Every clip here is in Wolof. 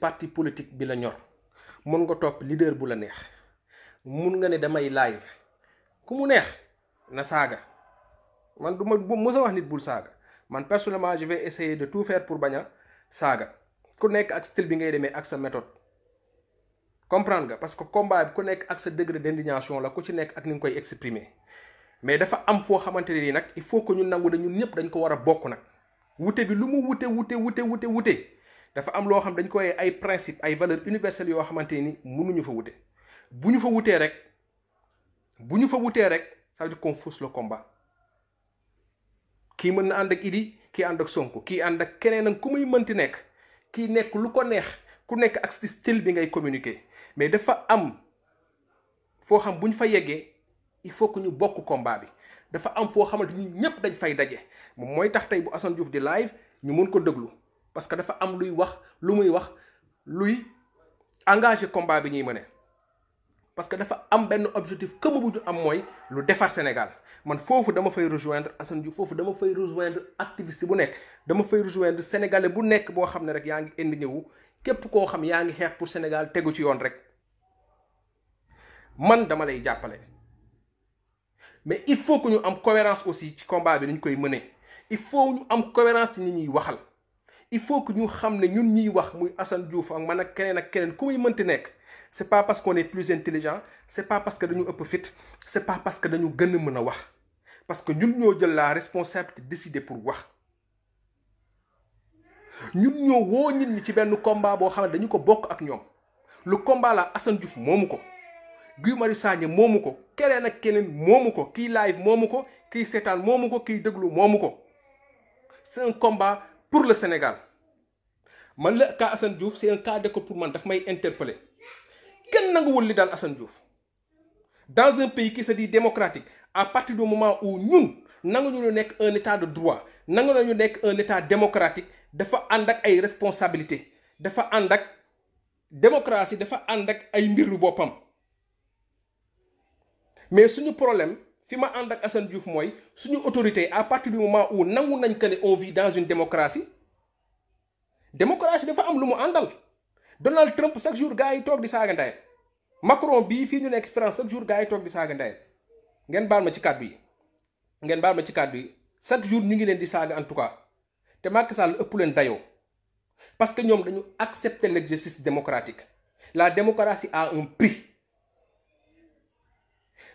parti politique bi la ñor mun nga topp leader bu la neex mun nga ne damay live ku mu neex na saaga man du ma mës a wax nit bul saaga man personnellement je vais essayer de tout faire pour bañ a saaga ku nekk ak style bi ngay demee ak sa méthode comprendre nga parce que combat bi ku nekk ak sa degré d'indignation la ku ci nekk ak ni nga koy exprimer mais dafa am foo xamante ne nii nag il faut que ñu nangu ne ñun ñëpp dañ ko war a bokk nag wute bi lu mu wute dafa am loo xam dañ koy ay principe ay valeurs universelles yoo xamante ni mënuñu fa wute bu ñu fa wutee rek ça veut dire qu'on fausse le combat kii mën na ànd ak Idi kii ànd ak Sonko kii ànd ak keneen ak ku muy mënti nekk kii nekk lu ko neex ku nekk ak style bi ngay communiquer mais dafa am foo xam bu ñu fa yeggee il faut que ñu bokk combat bi dafa am foo xamante ni ñëpp dañ fay daje moom mooy tax tey bu Assane Diouf di live ñu mën ko déglu parce que dafa am luy wax lu muy wax luy engagé combat bi ñuy mëne parce que dafa am benn objectif comme bu ñu am mooy lu defar Sénégal man foofu dama fay rejoindre Assane Diouf foofu dama fay rejoindre activiste bu nekk dama fay rejoindre sénégalais bu nekk boo xam ne rek yaa ngi indi ñëwu képp koo xam yaa ngi xeex pour Sénégal tegu ci yoon rek man dama lay jàppale mais il faut que ñu am cohérence aussi ci combat bi ni ñu koy mënee il faut ñu am cohérence ci ñi ñuy waxal il faut que ñu xam ne ñun ñuy wax muy Assane Diouf ak man ak keneen ku muy mënti nekk c'est pas parce qu'on est plus intelligent c'est pas parce que dañu ëpp fit c'est pas parce que dañu gën a mën a wax parce que ñun ñoo jël la responsabilité de décider pour wax ñun ñoo woo nit ñi ci benn combat boo xam ne dañu ko bokk ak ñoom le combat la Assane Diouf moomu ko Guy Marius Sagna moomu ko keneen ak keneen moomu ko kii live moomu ko kii seetaan moomu ko kii déglu moomu ko c'est un combat pour le Sénégal man la cas Assane Diouf c'est un cas d'école pour man daf may interpeller kenn nanguwul li daal Assane Diouf dans un pays qui se dit démocratique à partir du moment où ñun nanguñu nekk un état de droit nangu nañu nekk un état démocratique dafa ànd ak ay responsabilités dafa ànd ak démocratie dafa ànd ak ay mbiru boppam mais suñu problème fi ma ànd ak Assane Diouf mooy suñu autorité à partir du moment où nangu nañ que ne on vit dans une démocratie dafa am lu mu àndal Donald Trump chaque jour gars yi toog di saaga ndayam Macron bii fii ñu nekk France chaque jour gars yi toog di saaga ndayam ngeen baal ma ci kàddu yi chaque jour ñu ngi leen di saaga en tout cas te Macky Sall ëpp leen dayoo parce que ñoom dañu accepter l'exercice démocratique la démocratie a un prix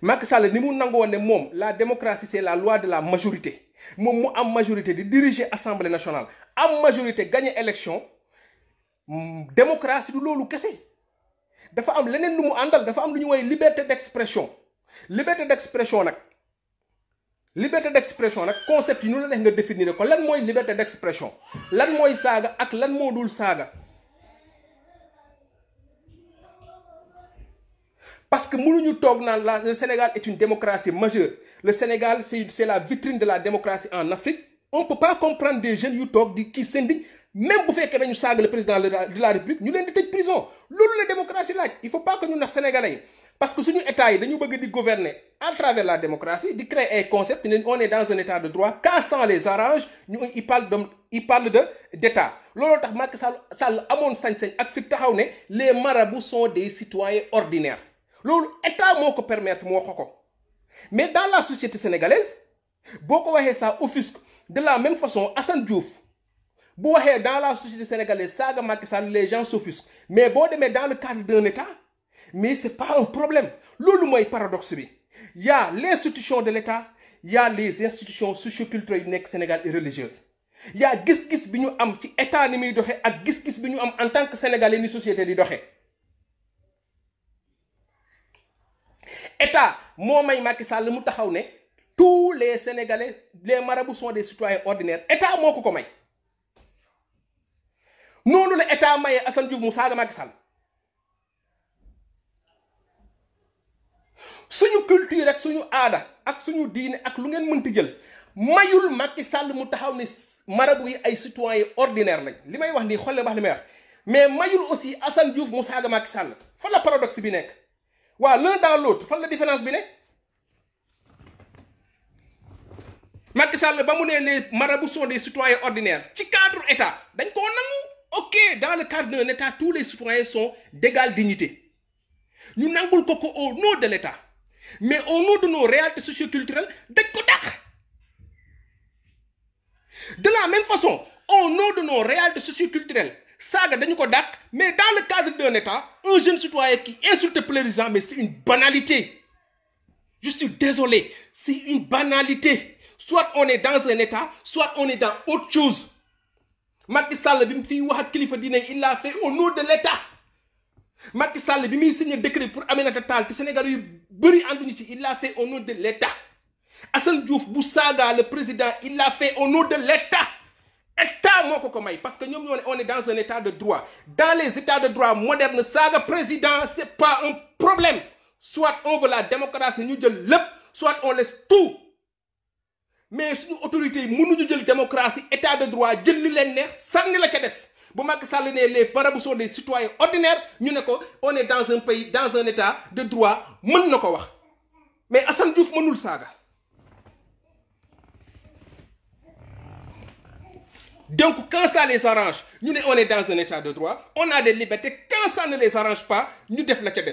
Macky Sall ni mu nangoo ne moom la démocratie c'est la loi de la majorité moom mu am majorité di diriger assemblée nationale am majorité gagner élection démocratie du loolu kese dafa am leneen lu mu àndal dafa am lu ñu woy liberté d'expression nag concept yi ñu la neex nga définir ko lan mooy liberté d'expression lan mooy saaga ak lan moo dul saaga parce que mënuñu toog naan le Sénégal est une démocratie majeure le Sénégal c'est la vitrine de la démocratie en Afrique on peut pas comprendre des jeunes yu toog di kii syndic même bu fekkee dañu saaga le président de la République ñu leen di tëj prison loolu la démocratie laaj il faut pas que ñu nax sénégalais yi parce que suñu état yi dañu bëgg di gouverner à travers la démocratie di créer ay concepts ne on est dans un état de droit quand ça les arrange ñu il parle d'état looloo tax Macky Sall amoon sañ-sañ ak fi taxaw ne les marabouts sont des citoyens ordinaires loolu état moo ko permettre moo ko mais dans la société sénégalaise boo ko waxee ça offusque de la même façon Assane Diouf bu waxee dans la société sénégalaise saaga Macky Sall les gens s'offusquent mais boo demee dans le cadre d'un état mais c'est pas un problème loolu mooy paradoxe bi y a l'institution de l'état y a les institutions socioculturelles yu nekk Sénégal et religieuses y a gis-gis bi ñu am ci état ni muy doxee ak gis-gis bi ñu am en tant que sénégalais ni société di doxee état moo may Macky Sall mu taxaw ne tous les sénégalais les marabouts sont des citoyens ordinaires état moo ko may noonu la état mayee Assane Diouf mu saaga Macky Sall suñu culture ak suñu aada ak suñu diine ak lu ngeen mënti jël mayul Macky Sall mu taxaw ne marabout yi ay citoyens ordinaires lañ li may wax nii xool wax li may wax mais mayul aussi Assane Diouf mu saaga Macky Sall fan la paradoxe bi nekk waa l'un dans l'autre fan la différence bi ne Macky Sall ba mu ne les marabouts sont des citoyens ordinaires ci cadre état dañ koo nangu ok, dans le cadre d'un État, tous les citoyens sont d'égale dignité. Nous n'avons pas au nom de l'État. Mais au nom de nos réalités socioculturelles, de la même façon, au nom de nos réalités socioculturelles, saga dañu ko dak, mais dans le cadre d'un État, un jeune citoyen qui insulte le président, mais c'est une banalité. Je suis désolé, c'est une banalité. Soit on est dans un État, soit on est dans autre chose. Macky Sall bi mu fi wax ak kilifa diine il l'a fait au nom de l'État. Macky Sall bi muy signé décret pour Aminata Tall te Sénégal yu bëri ànduñu ci, il l'a fait au nom de l'État. Assane Diouf bu saaga le président il l'a fait au nom de l'État. État moo ko may parce que ñoom on est dans un état de droit. Dans les états de droit modernes saaga président c'est pas un problème. Soit on veut la démocratie ñu jël lépp, soit on laisse tout. Mais suñu autorité yi mënuñu jël démocratie état de droit jël li leen neex sànni la ca des. Bu Macky Sall ne les marabouts sont des citoyens ordinaires ñu ne ko on est dans un pays dans un état de droit mën na ko wax. Mais Assane Diouf mënul saaga. Donc quand ça les arrange, nous on est dans un état de droit, on a des libertés. Quand ça ne les arrange pas, nous def la ca des.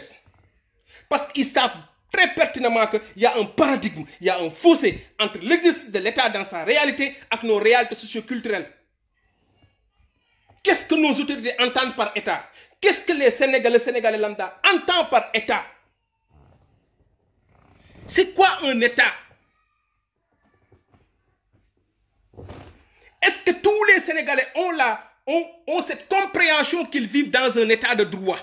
Parce qu'ils savent très pertinemment qu'il y a un paradigme, il y a un fossé entre l'exercice de l'État dans sa réalité et nos réalités socioculturelles. Qu'est-ce que nos autorités entendent par État? Qu'est-ce que les Sénégalais lambda entendent par État? C'est quoi un État? Est-ce que tous les Sénégalais ont cette compréhension qu'ils vivent dans un état de droit?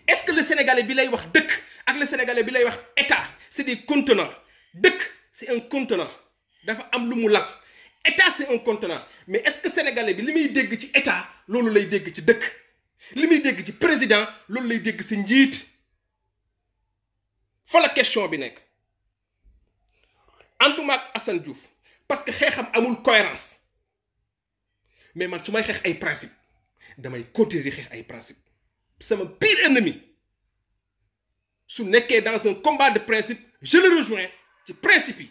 Est-ce que le Sénégalais bi lay wax dëkk ak le Sénégalais bi lay wax état c'est des contenants? Dëkk c'est un contenant dafa am lu mu lal. État c'est un contenant mais est-ce que Sénégalais bi li muy dégg ci état loolu lay dégg ci dëkk? Li muy dégg ci président loolu lay dégg ci njiit? Fa la question bi nekk. Ànduma ak Assane Diouf parce que xeexam amul cohérence. Mais man su may xeex ay principe damay continuer di xeex ay principe. Sama pire ennemi su nekkee dans un combat de principe je le rejoins ci principe yi.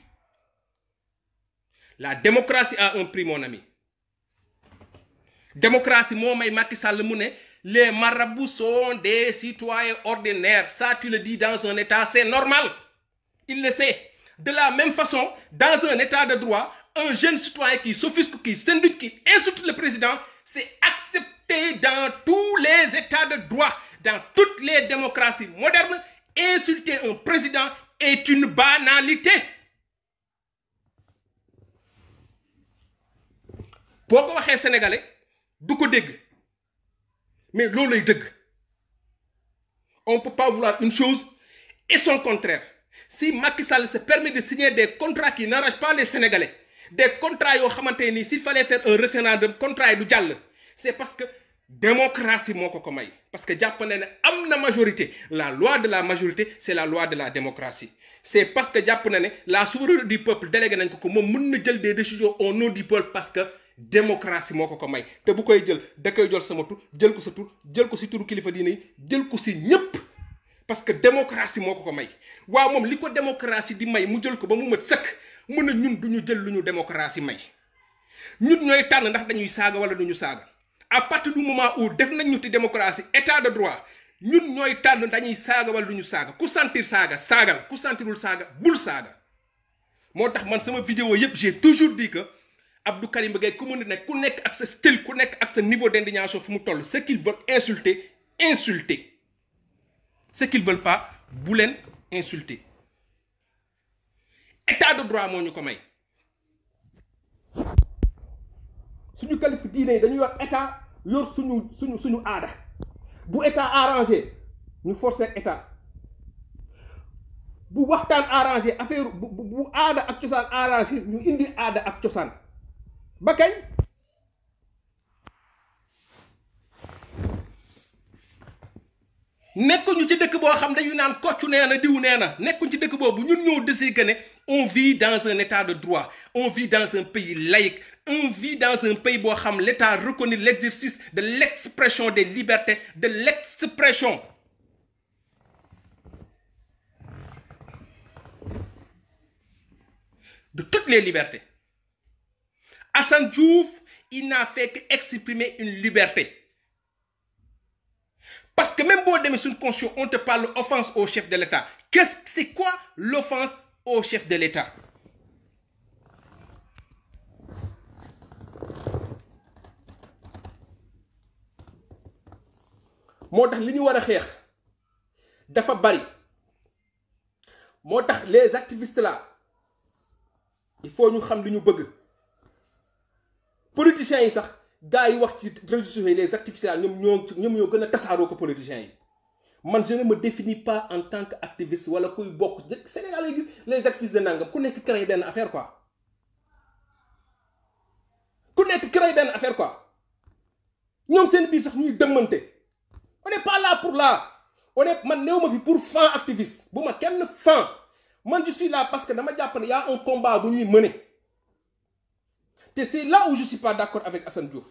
La démocratie a un prix mon ami. Démocratie moo may Macky Sall mu ne les marabouts sont des citoyens ordinaires. Ça tu le dis dans un état c'est normal. Il le sait. De la même façon, dans un état de droit, un jeune citoyen qui s'offusque, qui s'induite, qui insulte le président, c'est accepté dans tous les états de droit, dans toutes les démocraties modernes. Insulter un président est une banalité. boo ko waxee sénégalais du ko dégg mais loolu lay dëgg. On ne peut pas vouloir une chose et son contraire. Si Macky Sall se permet de signer des contrats qui n'arrangent pas les Sénégalais, des contrats yoo xamante ni s'il fallait faire un référendum contrat yi du jàll, c'est parce que démocratie moo ko may. Parce que jàpp na ne am na majorité. La loi de la majorité c'est la loi de la démocratie. C'est parce que jàpp na ne la souveraineté du peuple délégué nañ ko moom mën na jël des décisions au nom du peuple parce que démocratie moo ko may. Te bu koy jël da koy jël sama tur jël ko sa tur jël ko si turu kilifa diine yi jël ko si ñëpp. Parce que démocratie moo ko may. Waaw moom li ko démocratie di may mu jël ko ba mu mat sëkk mën na ñun du ñu jël lu ñu démocratie may. Ñun ñooy tànn ndax dañuy saaga wala duñu saaga. À partir du moment où def nañ ñu ti démocratie état de droit ñun ñooy tànn dañuy saaga wala duñu saaga ku sentir saaga saagal ku sentirul saaga bul saaga. Moo tax man sama vidéo yëpp j'ai toujours dit que Abdou Karim Gueye ku mu nekk ku nekk ak sa style ku nekk ak sa niveau d'indignation fu mu toll ce qu'ils veulent insulter insulter. Ce qu'ils veulent pas bu leen insulter. État de droit moo ñu ko may. Suñu kalifa diine yi dañuy yor état yor suñu aada bu état arrangé ñu forcer état bu waxtaan arrangé affaire bu aada ak cosaan arrangé ñu indi aada ak cosaan ba kañ. Nekkuñu ci dëkk boo xam dañu naan koccu nee na diw nee na nekkuñ ci dëkk boobu ñun ñoo décidé ne on vit dans un état de droit on vit dans un pays laïque on vit dans un pays boo xam l'état reconnaît l'exercice de l'expression des libertés de l'expression de toutes les libertés. Assane Diouf il n'a fait qu'exprimer une liberté. Parce que même si on sur une conscience, on te parle d'offense au chef de l'État. C'est quoi l'offense au chef de l'État? Motax li ñu wara xex dafa bari. Motax les activistes là, il faut ñu xam li ñu bëgg. Politiciens yi sax gars yi wax ci réseaux sociaux les activistes là ñom ñoo gëna tassaro ko politiciens yi. Man je ne me définis pas en tant qu'activiste wala kuy bokk Sénégal yi gis les activistes de nangam ku nekk créer ben affaire quoi. Ku nekk créer ben affaire quoi. Ñom seen bi sax ñuy dëmmante. On n'est pas là pour là. On est man pour fan activiste. Buma kenn fan. Man je suis là parce que dama japp y a un combat bu ñuy mener. Et c'est là où je suis pas d'accord avec Assane Diouf.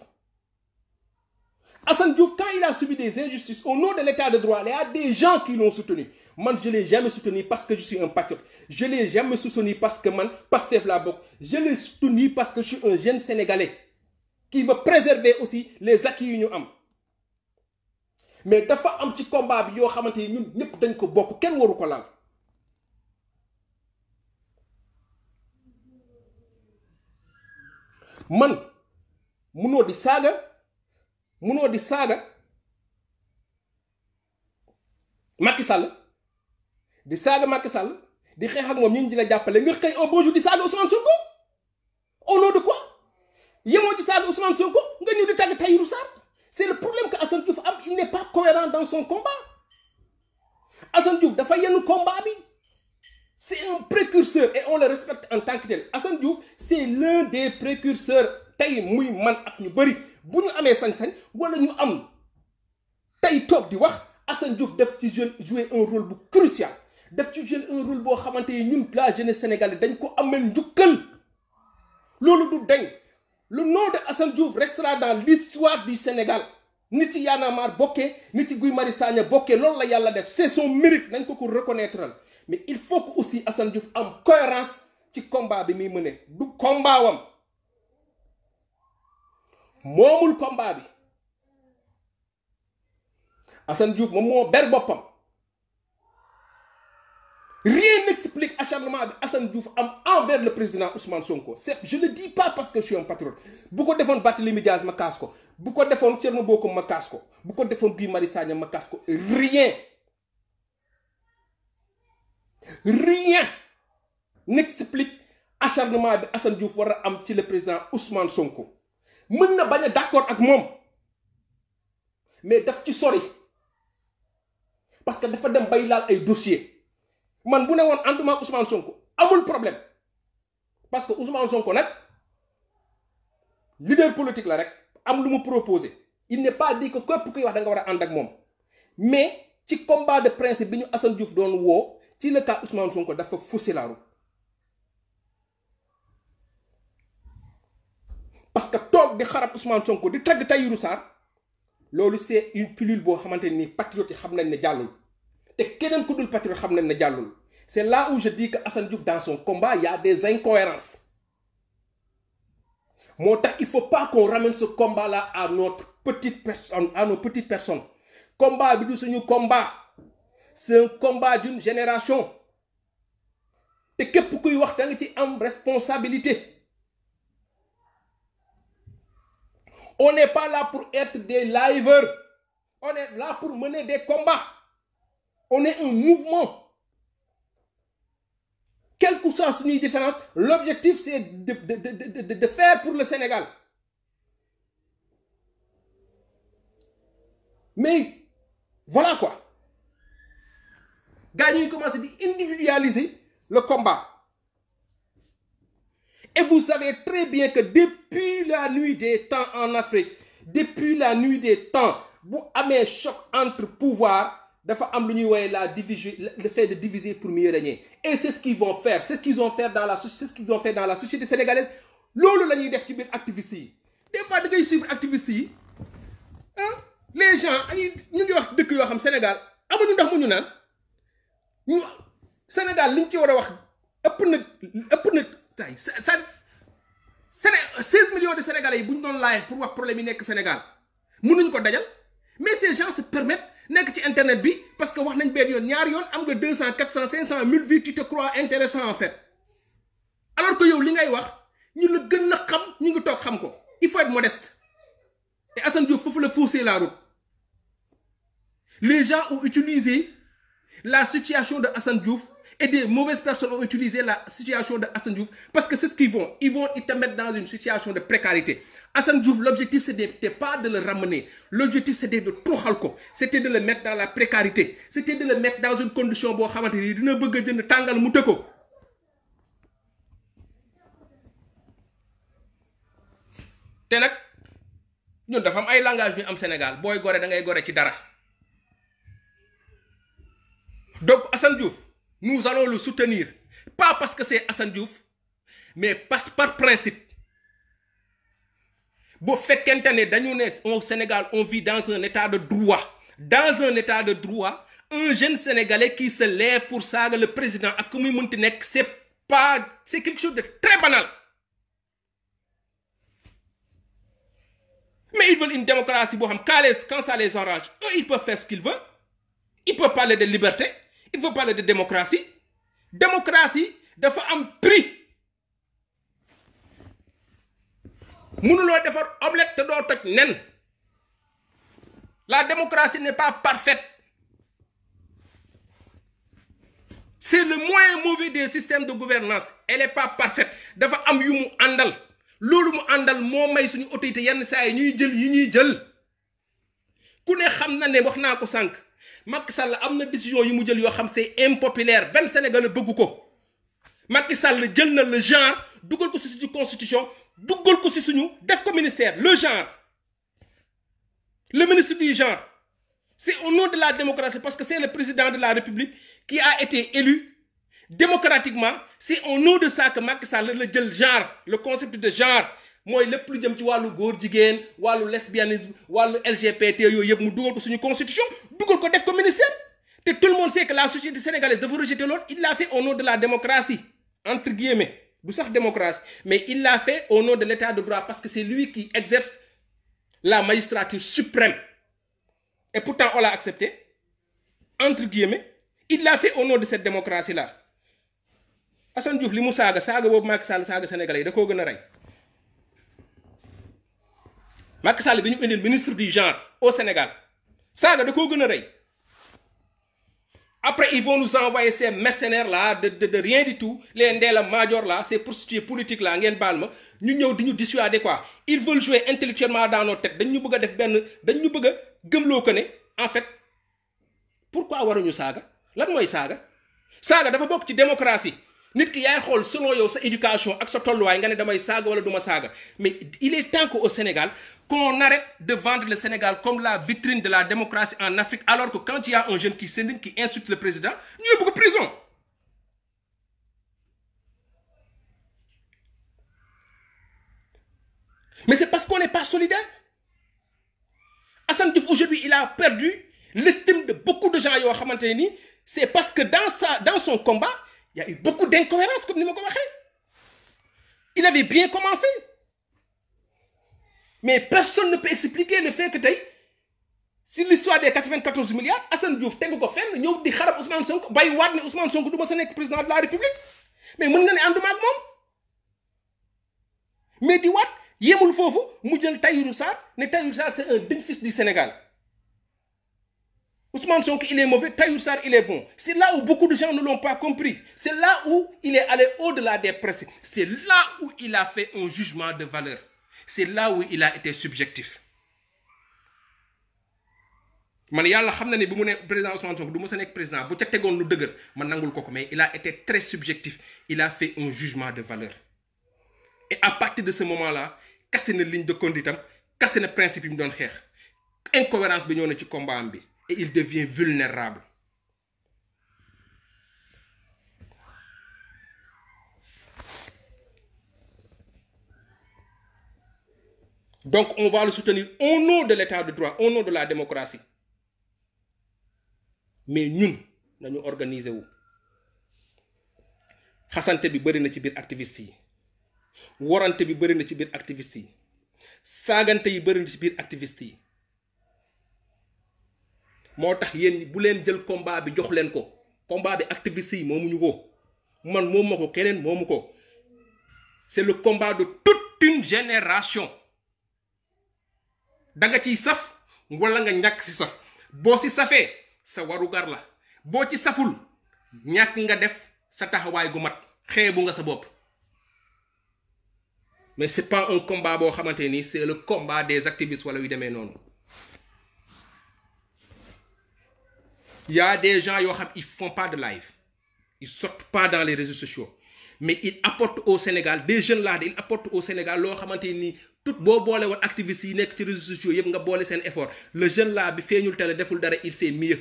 Assane Diouf, quand il a subi des injustices au nom de l'état de droit, il y a des gens qui l'ont soutenu. Moi, je ne l'ai jamais soutenu parce que je suis un patriote. Je ne l'ai jamais soutenu parce que man, Pastef la bok. Je l'ai soutenu parce que je suis un jeune Sénégalais qui veut préserver aussi les acquis que nous avons. Mais dafa am ci combat bi yo xamanteni ñun ñep dañ ko bokk kenn waru ko laal. Man munoo di saaga Macky Sall di saaga Macky Sall di xeex ak moom ñi di la jàppale nga xëy un bonjour di saaga Ousmane Sonko au nom de quoi yemoo ci saaga Ousmane Sonko nga ñëw di tàgg Tahirou Sarr. C'est le problème que Assane Diouf il n'est pas cohérent dans son combat. Assane Diouf dafa yenn combat bi. C'est un précurseur et on le respecte en tant que tel. Assane Diouf c'est l'un des précurseurs tay muy man ak ñu bari bu ñu amé sañ-sañ wala ñu am tay tok di wax Assane Diouf def ci jouer un rôle bu crucial. Def ci jouer un rôle bo xamanté ñun la jeunesse sénégalaise dañ ko amel njukkal. Lolu du dañ. Le nom de Assane Diouf restera dans l'histoire du Sénégal. Nit ci Y'en a marre bokkee nit ci Guy Marius Sagna bokkee loolu la yàlla def c'est son mérite nañ ko reconnaître mais il faut que aussi Assane Diouf am cohérence ci combat bi muy mëne du combat wam moomul combat bi Assane Diouf moom moo ber boppam. Rien n'explique acharnement de Assane Diouf envers le président Ousmane Sonko. Je ne le dis pas parce que je suis un patriote. Beaucoup de gens battent les médias, je me casse. Beaucoup de gens Thierno Bocoum, je me casse. Beaucoup de gens Guy Marius Sagna, je me casse. Rien n'explique acharnement de Assane Diouf war am ci le président Ousmane Sonko. Mën na baña d'accord ak mom. Mais daf ci sori. Parce que dafa dem bay laal ay dossier. Man bu ne woon ànduma Ousmane Sonko amul problème parce que Ousmane Sonko nag leader politique la rek am lu mu proposé il n'est pas dit que képp kuy wax da nga war a ànd ak moom mais ci combat de principe bi ñu Assane Diouf doon woo ci le cas Ousmane Sonko dafa fausser la route parce que toog di xarab Ousmane Sonko di tagg Tahirou Sarr loolu c'est une pilule boo xamante ni patriote yi xam nañ ne jàllul. Et quelqu'un qui est patriote xam nañ ne jàllul. C'est là où je dis que Assane Diouf dans son combat il y a des incohérences. Moo tax il faut pas qu'on ramène ce combat là à notre petite personne à nos petites personnes. Combat bi du suñu combat. C'est un combat d'une génération. Te képp kuy wax da nga ci am responsabilité. On n'est pas là pour être des liveurs. On est là pour mener des combats. On est un mouvement. Quelle que soit notre différence, l'objectif c'est de faire pour le Sénégal. Mais voilà quoi. Gagner commence à individualiser le combat. Et vous savez très bien que depuis la nuit des temps en Afrique, depuis la nuit des temps, vous avez un choc entre pouvoir. Le fait de diviser pour mieux régner. Et c'est ce qu'ils vont faire. C'est ce qu'ils ont fait dans la société sénégalaise. Lolo la ñuy def ci biir activistes yi. Des fois da ngay suivre activistes yi. Les gens ñu ngi wax dëkk yoo xam Sénégal amuñu ndax mu ñu naan Sénégal liñ ci war a wax ëpp na tay 16 millions de Sénégalais yi bu ñu doon live pour wax problème yi nekk Sénégal mënuñ ko dajal mais ces gens se permettent nekk ci internet bi parce que wax nañ benn yoon ñaari yoon am nga 200 400 500 1000 vues tu te crois intéressant en fait alors que yow li ngay wax ñu la gën a xam ñu ngi toog xam ko il faut être modeste et Assane Diouf foofu la fausser la route les gens ont utilisé la situation de Assane Diouf et des mauvaises personnes ont utilisé la situation de Assane Diouf parce que c'est ce qu'ils vont. Ils te mettre dans une situation de précarité. Assane Diouf, l'objectif, c'était pas de le ramener. L'objectif, c'était de troxal ko. C'était de le mettre dans la précarité. C'était de le mettre dans une condition bo xamanteni dina bëgg jënd tangal mu tëkko. Té nak ñun dafa am ay langage ñu am Sénégal boy goré da ngay goré ci dara. Donc Assane Diouf, nous allons le soutenir, pas parce que c'est Assane Diouf, mais par principe. Au Sénégal, on vit dans un état de droit. Dans un état de droit, un jeune Sénégalais qui se lève pour ça, le président, c'est quelque chose de très banal. Mais ils veulent une démocratie, quand ça les arrange, eux, ils peuvent faire ce qu'ils veulent. Ils peuvent parler de liberté. Il faut parler de démocratie. Démocratie dafa am prix. Mënuloo defar omelette te doo toj nen. La démocratie n'est pas parfaite. C'est le moins mauvais des systèmes de gouvernance. Elle n'est pas parfaite. Dafa am yu mu àndal. Loolu mu àndal moo may suñu autorité yenn saa yi ñuy jël yi ñuy jël. Ku ne xam na ne wax naa ko sànq. Macky Sall am na décision yu mu jël yoo xam c'est impopulaire benn Sénégalais bëgg ko Macky Sall jël na le genre dugal ko ci suñu constitution dugal ko ci suñu def ko ministère le genre le ministre du genre c'est au nom de la démocratie parce que c'est le président de la République qui a été élu démocratiquement c'est au nom de ça que Macky Sall la jël genre le concept de genre mooy lépp lu jëm ci wàllu góor jigéen wàllu lesbianisme wàllu LGBT yooyu yëpp mu dugal ko suñu constitution dugal ko def ko ministère te tout le monde sait que la société sénégalaise devait rejeter l'autre il l'a fait au nom de la démocratie entre guillemets du sax démocratie mais il l'a fait au nom de l'état de droit parce que c'est lui qui exerce la magistrature suprême et pourtant on l'a accepté entre guillemets il l'a fait au nom de cette démocratie là Assane Diouf li mu saaga boobu Macky Sall saaga sénégalais yi da koo gën a rey Macky Sall dañu indil ministre du genre au Sénégal saaga da koo gën a rey après ils vont nous envoyer ces mercenaires là de rien du tout les Ndella Madior là ces prostituées politiques là ngeen baal ma ñu ñëw di ñu dissuader quoi ils veulent jouer intellectuellement dans nos têtes dañ ñu bëgg a def benn dañ ñu bëgg a gëmloo ko ne en fait pourquoi waruñu saaga lan mooy saaga dafa bokk ci démocratie nit ki yaay xool selon yow sa éducation ak sa tolluwaay nga ne damay saaga wala duma saaga mais il est temps qu'au Sénégal qu'on arrête de vendre le Sénégal comme la vitrine de la démocratie en Afrique alors que quand il y a un jeune qui s'indigne qui insulte le président ñu yóbbu ko prison mais c'est parce qu'on n'est pas solidaire Assane Diouf aujourd'hui il a perdu l'estime de beaucoup de gens yoo xamante ne ni c'est parce que dans son combat il y a eu beaucoup d'incohérences comme ni ma ko waxee il avait bien commencé mais personne ne peut expliquer le fait que tey si l'histoire des 94 milliards Assane Diouf tegu ko fenn ñëw di xarab Ousmane Sonko bay waat ne Ousmane Sonko du ma sa nekk président de la République mais mën nga ne ànduma ak moom mais di waat yemul foofu mu jël Tahirou Sarr ne Tahirou Sarr c'est un digne fils du Sénégal Ousmane Sonko il est mauvais, Tahirou Sarr il est bon. C'est là où beaucoup de gens ne l'ont pas compris. C'est là où il est allé au-delà des principes. C'est là où il a fait un jugement de valeur. C'est là où il a été subjectif. Man yàlla xam na ne bu mu ne président Ousmane Sonko du ma sa nekk président bu ca tegoon lu dëgër man nangul ko mais il a été très subjectif. Il a fait un jugement de valeur. Et à partir de ce moment-là cassé na ligne de conduite am cassé na principe yi mu doon xeex incohérence bi ñëw na ci combat am bi. Et il devient vulnérable. Donc on va le soutenir au nom de l'état de droit, au nom de la démocratie. Mais ñun nañu organiser wu. Xasante bi bari na ci biir activistes yi. warante bi bëri na ci biir activiste yi saagante yi bëri na ci biir activiste yi moo tax yéen bu leen jël combat bi jox leen ko combat bi activiste yi moomuñu ko man moom ma ko keneen moomu ko c'est le combat de toute une génération da nga ciy saf wala nga ñàkk si saf boo si safee sa warugar la boo ci saful ñàkk nga def sa taxawaay gu mat xeebu nga sa bopp mais c'est pas un combat boo xamante ni c'est le combat des activistes wala yu demee noonu y a des gens yoo xam ils font pas de live ils sortent pas dans les réseaux sociaux mais ils apportent au Sénégal des jeunes là ils apportent au Sénégal loo xamante ni tout boo boole woon activistes yi nekk ci réseaux sociaux yëpp nga boole seen effort le jeune là bi feeñul tele deful dara il fait mieux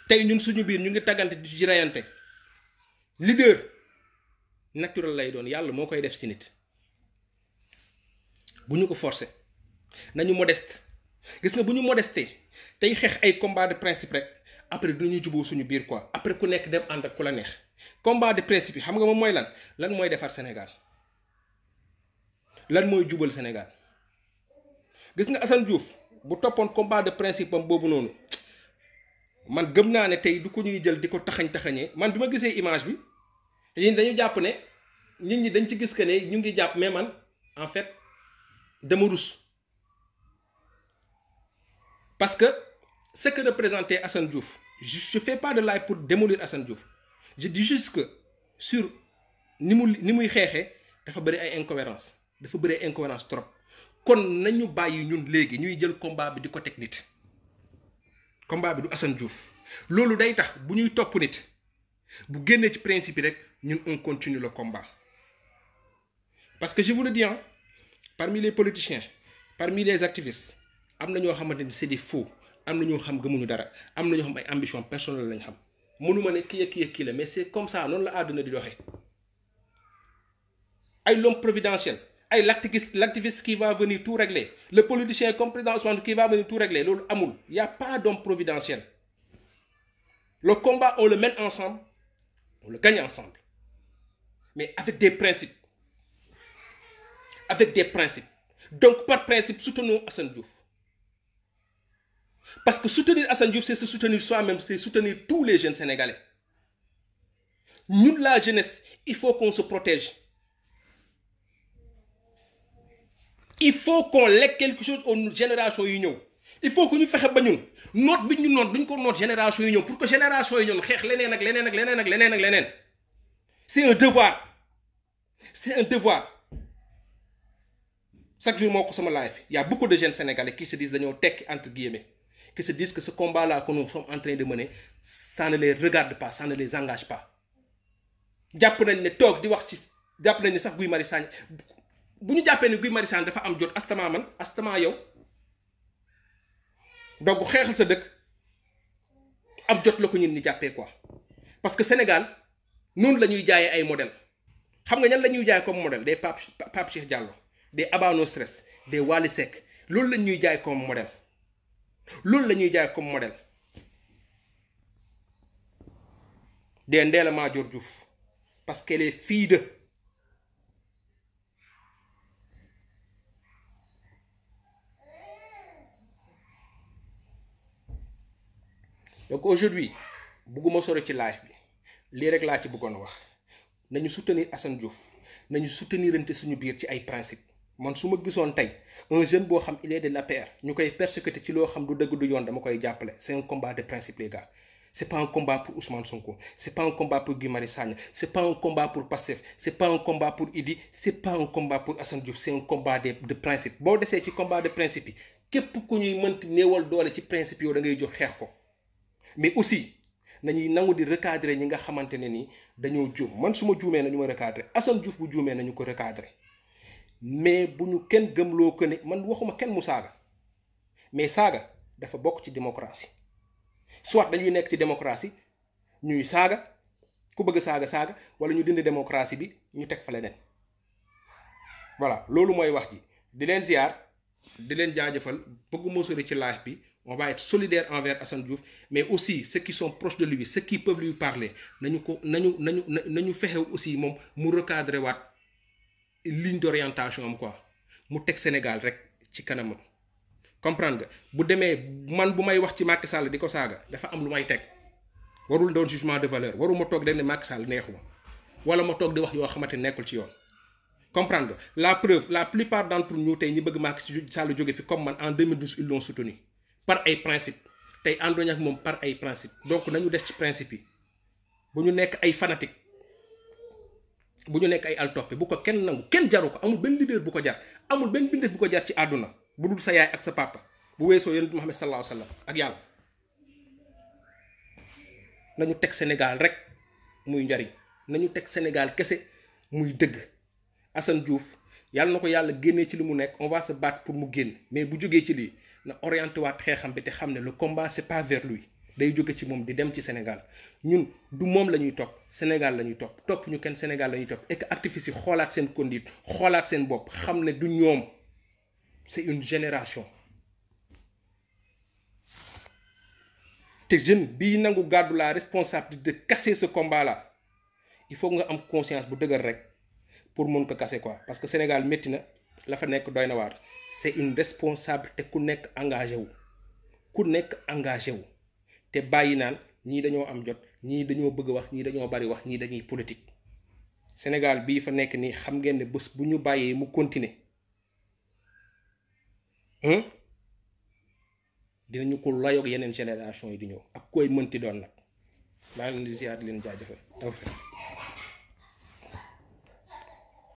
tey ñun suñu biir ñu ngi taggante di ci reyante leader naturel lay doon yàlla moo koy def ci nit bu ñu ko forcer nañu modeste gis nga bu ñu modesté tey xeex ay combat de principe rek après duñu juboo suñu biir quoi après ku nekk dem ànd ak ku la neex combat de principe yi xam nga moom mooy lan mooy defar Sénégal lan mooy jubal Sénégal gis nga Assane Diouf bu toppoon combat de principe am boobu noonu man gëm naa ne tey du ko ñuy jël di ko taxañee man bi ma gisee image bi yéen dañu jàpp ne nit ñi dañ ci gis que ne ñu ngi jàpp mais man en fait dama rus parce que ce que représentait Assane Diouf je fais pas de live pour démolir Assane Diouf je dis juste que sur ni muy xeexee dafa bëri ay incohérence dafa bëri ay incohérence trop kon nañu bàyyi ñun léegi ñuy jël combat bi di ko teg nit combat bi du Assane Diouf loolu day tax bu ñuy topp nit bu génnee ci principe yi rek ñun on continue le combat parce que je vous le dis parmi les politiciens parmi les activistes am na ñoo xamante ni c'est des faux am na ñoo xam gëmuñu dara am na ñoo xam ay ambition personnelle lañ xam mënuma ne kii la mais c'est comme ça noonu la àdduna di doxee ay l'homme providentiel ay l'activiste qui va venir tout régler le politicien comme président Ousmane qui va venir tout régler loolu amul y a pas d'homme providentiel le combat on le mène ensemble on le gagne ensemble mais avec des principes donc par principe soutenons Assane Diouf parce que soutenir Assane Diouf c'est se soutenir soi-même c'est soutenir tous les jeunes sénégalais ñun la jeunesse il faut qu'on se protège il faut qu'on lekk quelque chose aux générations yu ñëw il faut que ñu fexe ba ñun noot bi ñu noot duñ ko noot génération yu ñëw pour que génération yu ñëw xeex leneen ak leneen c'est un devoir chaque jour moo ko sama live il y a beaucoup de jeunes sénégalais qui se disent dañoo tekki entre guillemets qui se disent que ce combat là que nous sommes en train de mener ça ne les regarde pas ça ne les engage pas jàpp nañ ne toog di wax ci jàpp nañ ne sax Guy Marius Sagna bu ñu jàppee ne Guy Marius Sagna dafa am jot astama yow donc xeexal sa dëkk am jot la ko ñun ni jàppee quoi parce que Sénégal noonu la ñuy jaayee ay modèle xam nga ñan la ñuy jaay comme modèle des Pape Cheikh Diallo des Aba No Stress des Wally Seck loolu la ñuy jaay comme modèle des Ndella Madior Diouf parce qu'elle est fille de donc aujourd'hui bugguma sore ci live bi lii rek laa ci bëggoon wax nañu soutenir Assane Diouf nañu soutenirante suñu biir ci ay principe man su ma gisoon tey un jeune boo xam il est de l'APR ñu koy persécuter ci loo xam du dëgg du yoon dama koy jàppale c'est un combat de principe les gars c'est pas un combat pour Ousmane Sonko c'est pas un combat pour Guy Marius Sagna c'est pas un combat pour Pastef c'est pas un combat pour Idi c'est pas un combat pour Assane Diouf c'est un combat de principe boo desee ci combat de principe yi képp ku ñuy mënti néewal doole ci principe yow da ngay jóg xeex ko mais aussi nañuy nangu di recadrer ñi nga xamante ne ni dañoo juum man su ma juumee nañu ma recadrer Assane Diouf bu juumee nañu ko recadrer mais bu ñu kenn gëmloo ko ne man waxuma kenn mu saaga mais saaga dafa bokk ci démocratie soit dañuy nekk ci démocratie ñuy saaga ku bëgg saaga wala ñu dindi démocratie bi ñu teg fa leneen voilà loolu mooy wax ji di leen ziar di leen jaajëfal bëgg moo sori ci live bi on va être solidaire envers Assane Diouf, mais aussi ceux qui sont proches de lui, ceux qui peuvent lui parler, nañu fexe aussi moom mu recadrer waat ligne d'orientation am quoi mu teg Sénégal rek ci kanamam. comprendre nga bu demee man bu may wax ci Macky Sall di ko saaga dafa am lu may teg warul doon jugement de valeur waruma toog de ne Macky Sall neexuma wala ma toog di wax yoo xamante nekkul ci yoon. comprendre nga la preuve la plupart d'entre nous tey ñi bëgg Macky Sall jóge fi comme man en 2012 ils l'ont soutenu par ay principe tey ànduñu ak moom par ay principe donc nañu des ci principe yi bu ñu nekk ay fanatique bu ñu nekk ay altoppe bu ko kenn nangu kenn jaru ko amul benn leader bu ko jar amul benn bindeef bu ko jar ci àdduna bu dul sa yaay ak sa papa bu weesoo yonent Muhammad sallallahu alayhi wa sallam ak yàlla. nañu teg Sénégal rek muy njariñ nañu teg Sénégal kese muy dëgg. Assane Diouf yàlla na ko yàlla génnee ci li mu nekk on va se battre pour mu génn mais bu jógee ci lii na orienté waat xeexam bi te xam ne le combat c'est pas vers lui day jóge ci moom di dem ci Sénégal ñun du moom la ñuy topp Sénégal la ñuy topp ñu kenn Sénégal la ñuy topp et que activistes yi xoolaat seen conduite xoolaat seen bopp xam ne du ñoom c'est une génération te jeune bii nangu gàddu la responsabilité de casser ce combat là il faut nga am conscience bu dëgër rek pour mun ko casser quoi parce que Sénégal métti na la fa nekk doy na waar c'est une responsabilité ku nekk engagé wu te bàyyi naan ñii dañoo am jot ñii dañoo bëgg wax ñii dañoo bari wax ñii dañuy politique Sénégal bii fa nekk nii xam ngeen ne bés bu ñu bàyyee mu continuer dinañu ko layoog yeneen génération yi di ñëw ak koy mënti doon nag maa leen di ziar di leen jaajëfal.